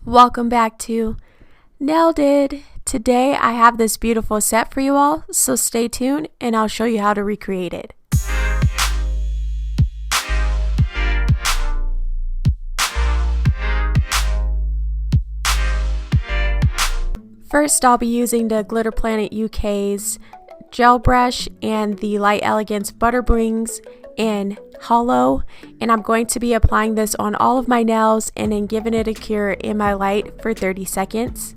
Welcome back to Nailed It. Today I have this beautiful set for you all, so stay tuned and I'll show you how to recreate it. First, I'll be using the Glitter Planet UK's gel brush and the Light Elegance Butter Blings in Hollow, and I'm going to be applying this on all of my nails and then giving it a cure in my light for 30 seconds.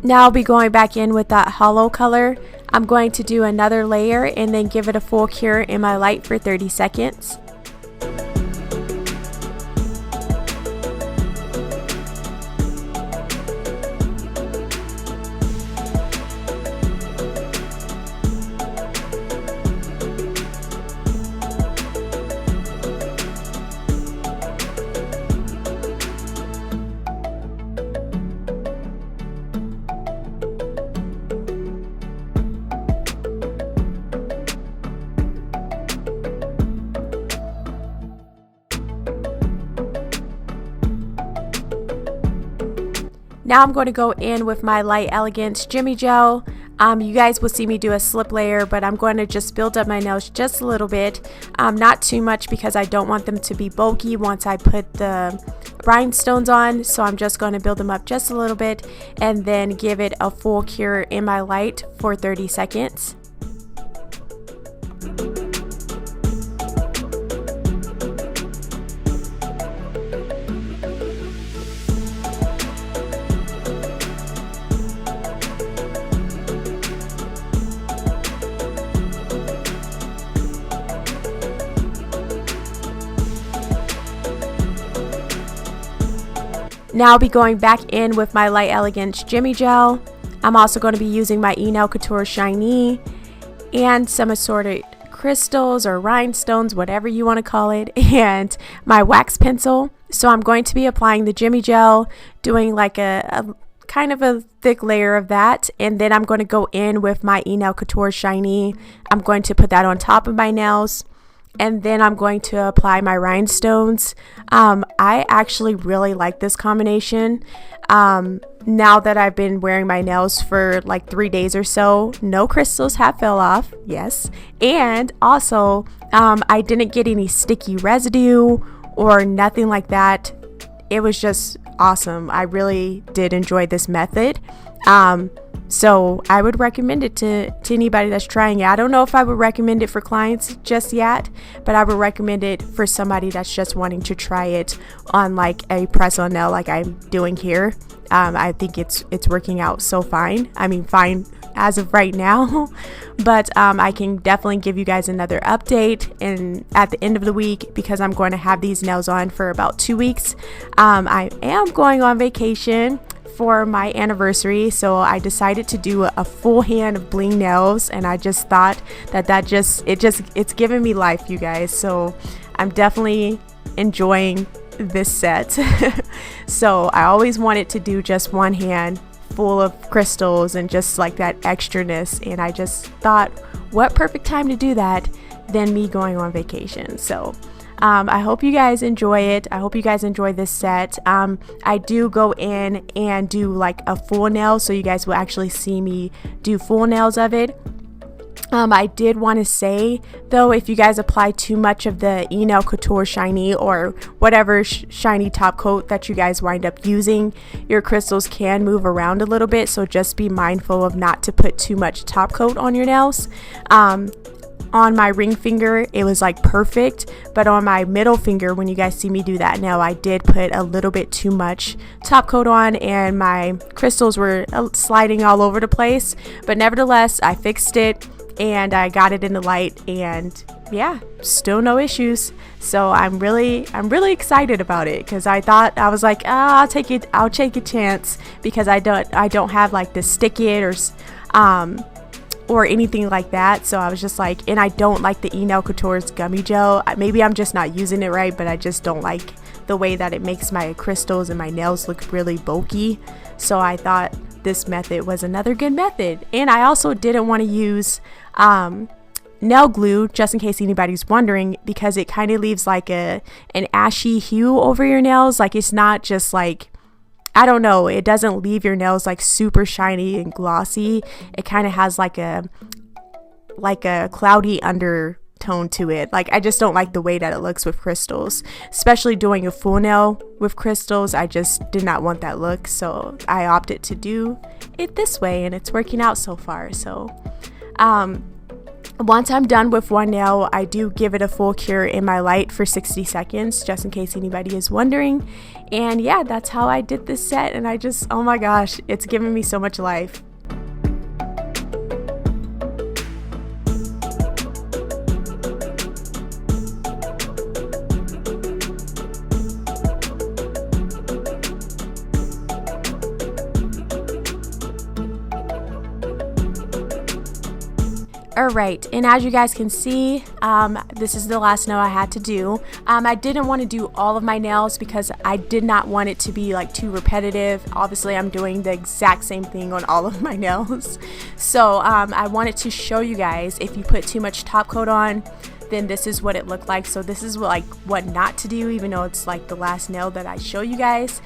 Now I'll be going back in with that hollow color. I'm going to do another layer and then give it a full cure in my light for 30 seconds. Now I'm going to go in with my Light Elegance Jimmy Gel. You guys will see me do a slip layer, but I'm going to just build up my nails just a little bit. Not too much because I don't want them to be bulky once I put the rhinestones on. So I'm just going to build them up just a little bit and then give it a full cure in my light for 30 seconds. Now I'll be going back in with my Light Elegance Jimmy Gel. I'm also going to be using my Nail Couture Shiny and some assorted crystals or rhinestones, whatever you want to call it, and my wax pencil. So I'm going to be applying the Jimmy Gel, doing like a kind of a thick layer of that, and then I'm going to go in with my Nail Couture Shiny. I'm going to put that on top of my nails. And then I'm going to apply my rhinestones. I actually really like this combination. Now that I've been wearing my nails for like 3 days or so, no crystals have fell off, yes. And also, I didn't get any sticky residue or nothing like that. It was just awesome. I really did enjoy this method. So I would recommend it to anybody that's trying it. I don't know if I would recommend it for clients just yet, but I would recommend it for somebody that's just wanting to try it on like a press-on nail like I'm doing here. I think it's working out so fine. I mean, fine as of right now, but I can definitely give you guys another update at the end of the week because I'm going to have these nails on for about 2 weeks. I am going on vacation for my anniversary, so I decided to do a full hand of bling nails, and I just thought it's giving me life, you guys. So I'm definitely enjoying this set. So I always wanted to do just one hand full of crystals and just like that extraness, and I just thought, what perfect time to do that than me going on vacation. So I hope you guys enjoy it. I hope you guys enjoy this set. I do go in and do like a full nail, so you guys will actually see me do full nails of it. I did want to say though, if you guys apply too much of the Nail Couture Shiny or whatever shiny top coat that you guys wind up using, your crystals can move around a little bit, so just be mindful of not to put too much top coat on your nails. On my ring finger it was like perfect, but on my middle finger, when you guys see me do that now, I did put a little bit too much top coat on and my crystals were sliding all over the place. But nevertheless, I fixed it and I got it in the light, and yeah, still no issues. So I'm really excited about it, because I was like, I'll take a chance, because I don't have like the stick it or anything like that. So I was just like, and I don't like the Nail Couture's gummy gel. Maybe I'm just not using it right, but I just don't like the way that it makes my crystals and my nails look really bulky. So I thought this method was another good method. And I also didn't want to use nail glue, just in case anybody's wondering, because it kind of leaves like an ashy hue over your nails. Like, it's not just like, I don't know, it doesn't leave your nails like super shiny and glossy. It kind of has like a cloudy undertone to it. Like, I just don't like the way that it looks with crystals, especially doing a full nail with crystals. I just did not want that look, so I opted to do it this way, and it's working out so far. So once I'm done with one nail, I do give it a full cure in my light for 60 seconds, just in case anybody is wondering. And yeah, that's how I did this set, and I just, oh my gosh, it's giving me so much life. Alright, and as you guys can see, this is the last nail I had to do. I didn't want to do all of my nails because I did not want it to be like too repetitive. Obviously, I'm doing the exact same thing on all of my nails. So I wanted to show you guys, if you put too much top coat on, then this is what it looked like. So this is what not to do, even though it's like the last nail that I show you guys.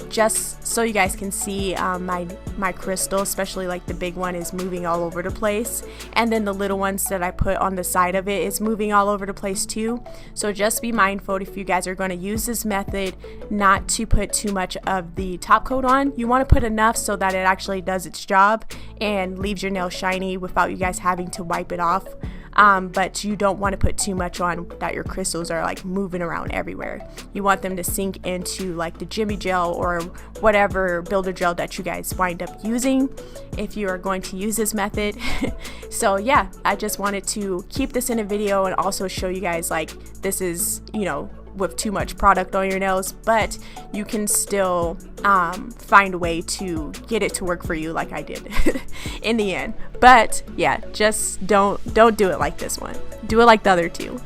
Just so you guys can see my crystal, especially like the big one, is moving all over the place, and then the little ones that I put on the side of it is moving all over the place too. So just be mindful, if you guys are going to use this method, not to put too much of the top coat on. You want to put enough so that it actually does its job and leaves your nail shiny without you guys having to wipe it off. But you don't want to put too much on that your crystals are like moving around everywhere. You want them to sink into like the Jimmy gel or whatever builder gel that you guys wind up using if you are going to use this method. So yeah, I just wanted to keep this in a video and also show you guys, like, this is, you know, with too much product on your nails, but you can still find a way to get it to work for you, like I did in the end. But yeah, just don't do it like this one. Do it like the other two.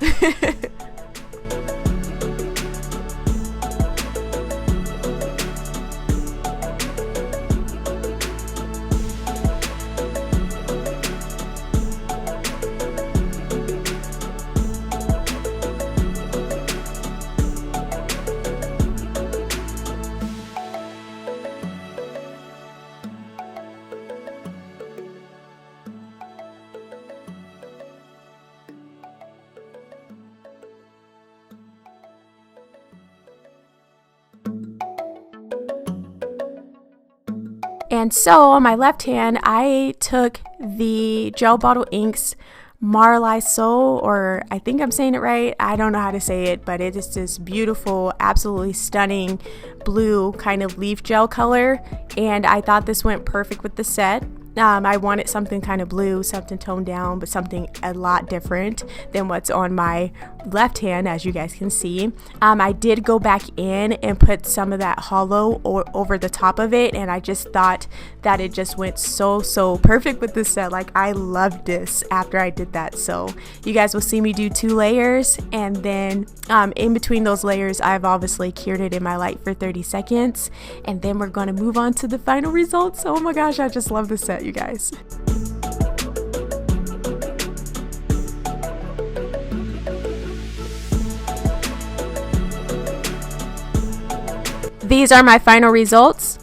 And so on my left hand, I took the Gel Bottle Inks Marlisol, or I think I'm saying it right. I don't know how to say it, but it is this beautiful, absolutely stunning blue kind of leaf gel color. And I thought this went perfect with the set. I wanted something kind of blue, something toned down, but something a lot different than what's on my left hand, as you guys can see. I did go back in and put some of that hollow over the top of it, and I just thought that it just went so perfect with this set. Like, I loved this after I did that. So you guys will see me do 2 layers, and then in between those layers, I've obviously cured it in my light for 30 seconds, and then we're going to move on to the final results. Oh my gosh, I just love this set, you guys. These are my final results.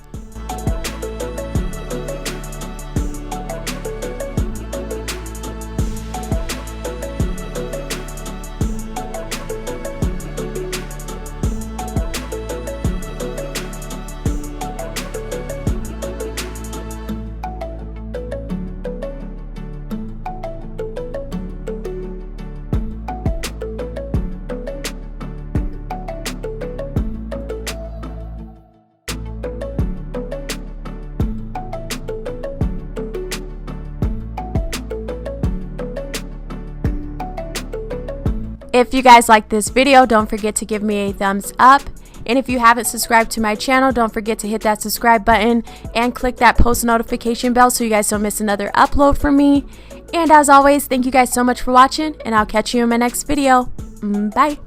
If you guys like this video, don't forget to give me a thumbs up. And if you haven't subscribed to my channel, don't forget to hit that subscribe button and click that post notification bell so you guys don't miss another upload from me. And as always, thank you guys so much for watching, and I'll catch you in my next video. Bye.